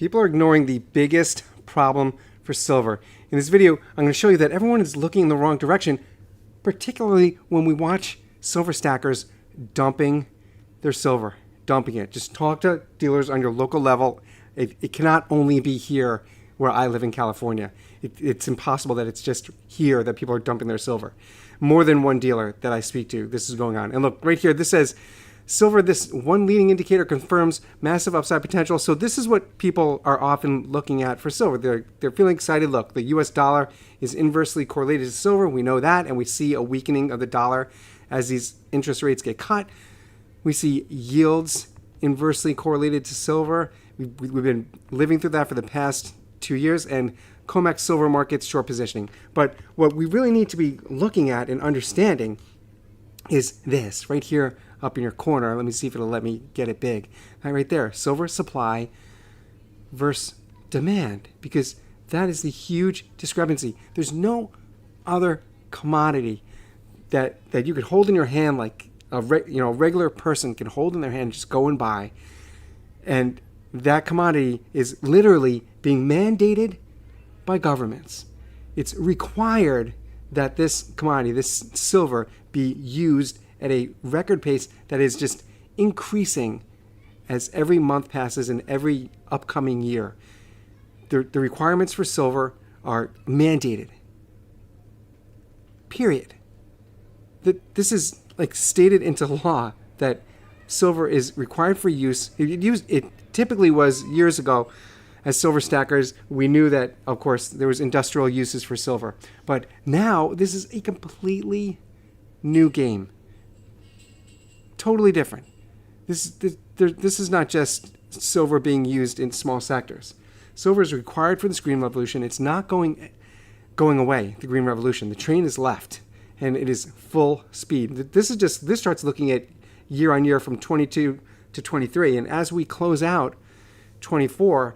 People are ignoring the biggest problem for silver. In this video, I'm going to show you that everyone is looking in the wrong direction, particularly when we watch silver stackers dumping their silver, dumping it. Just talk to dealers on your local level. It cannot only be here where I live in California. It's impossible that it's just here that people are dumping their silver. More than one dealer that I speak to, this is going on. And look, right here, this says, silver, this one leading indicator confirms massive upside potential. So this is what people are often looking at for silver. They're feeling excited. Look, the US dollar is inversely correlated to silver. We know that, and we see a weakening of the dollar as these interest rates get cut. We see yields inversely correlated to silver. We've been living through that for the past 2 years, and COMEX silver markets short positioning. But what we really need to be looking at and understanding is this right here up in your corner. Let me see if it'll let me get it big. Right there, silver supply versus demand, because that is the huge discrepancy. There's no other commodity that you could hold in your hand like a regular person can hold in their hand, just go and buy, and that commodity is literally being mandated by governments. It's required that this commodity, this silver, be used at a record pace that is just increasing as every month passes and every upcoming year. The requirements for silver are mandated. Period. This is like stated into law that silver is required for use. It typically was years ago. As silver stackers, we knew that, of course, there was industrial uses for silver. But now, this is a completely new game. Totally different. This is not just silver being used in small sectors. Silver is required for this green revolution. It's not going away, the green revolution. The train is left, and it is full speed. This starts looking at year on year from 22 to 23. And as we close out 24,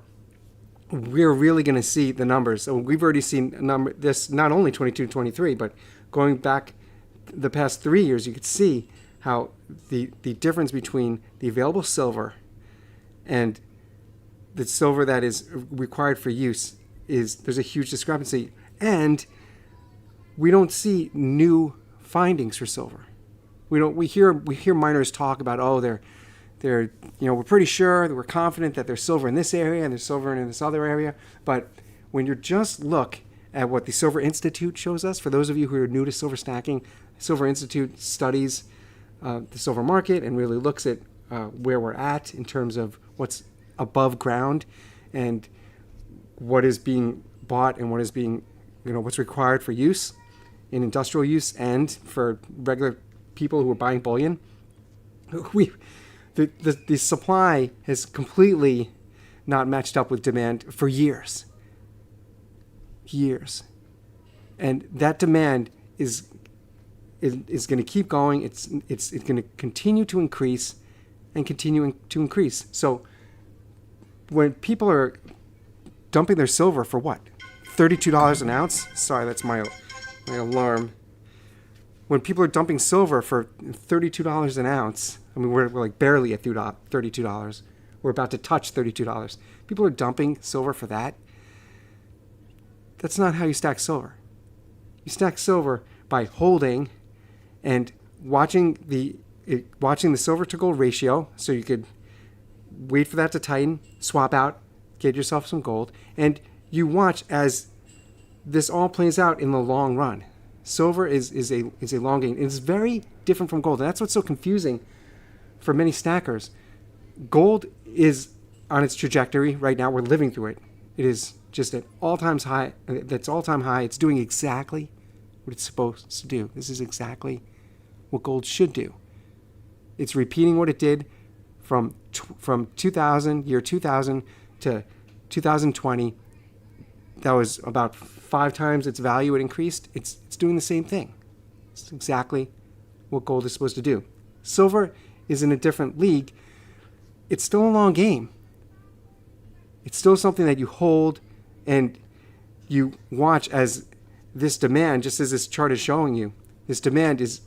we're really going to see the numbers. So we've already seen this not only 22, 23, but going back the past 3 years, you could see how the difference between the available silver and the silver that is required for use there's a huge discrepancy. And we don't see new findings for silver. We hear miners talk about, we're pretty sure that we're confident that there's silver in this area and there's silver in this other area. But when you just look at what the Silver Institute shows us, for those of you who are new to silver stacking, Silver Institute studies the silver market and really looks at where we're at in terms of what's above ground and what is being bought and what is being, what's required for use in industrial use and for regular people who are buying bullion. The supply has completely not matched up with demand for years. And that demand is going to keep going. It's going to continue to increase and continuing to increase. So when people are dumping their silver for what? $32 an ounce? Sorry, that's my alarm. When people are dumping silver for $32 an ounce, I mean, we're like barely at $32. We're about to touch $32. People are dumping silver for that. That's not how you stack silver. You stack silver by holding and watching the silver to gold ratio, so you could wait for that to tighten, swap out, get yourself some gold, and you watch as this all plays out in the long run. Silver is a long game. It's very different from gold, and that's what's so confusing for many stackers. Gold is on its trajectory right now. We're living through it. It is just at all-time high. That's all-time high. It's doing exactly what it's supposed to do. This is exactly what gold should do. It's repeating what it did from 2000 to 2020. That was about 5 times its value it increased. It's doing the same thing. It's exactly what gold is supposed to do. Silver is in a different league. It's still a long game. It's still something that you hold and you watch as this demand, just as this chart is showing you, this demand is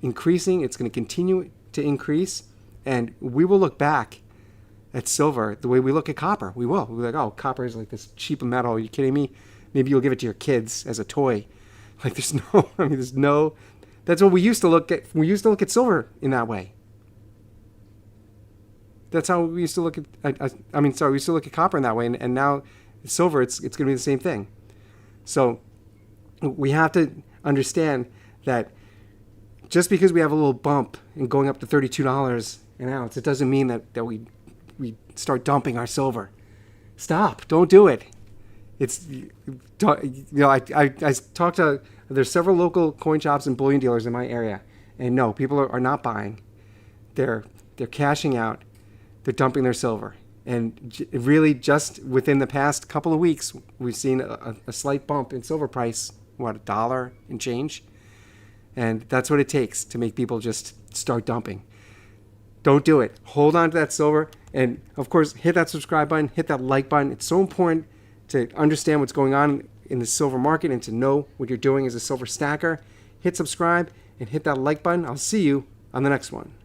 increasing. It's going to continue to increase. And we will look back at silver the way we look at copper. We will. We're like, oh, copper is like this cheap metal. Are you kidding me? Maybe you'll give it to your kids as a toy. Like there's no, I mean, there's no, that's what we used to look at. We used to look at silver in that way. That's how we used to look at, we used to look at copper in that way. And now silver, it's going to be the same thing. So we have to understand that just because we have a little bump in going up to $32 an ounce, it doesn't mean that we start dumping our silver. Stop. Don't do it. It's, I talked to, there's several local coin shops and bullion dealers in my area. And no, people are not buying. They're cashing out. They're dumping their silver. And really just within the past couple of weeks, we've seen a slight bump in silver price, $1 and change. And that's what it takes to make people just start dumping. Don't do it. Hold on to that silver. And of course, hit that subscribe button, hit that like button. It's so important to understand what's going on in the silver market and to know what you're doing as a silver stacker. Hit subscribe and hit that like button. I'll see you on the next one.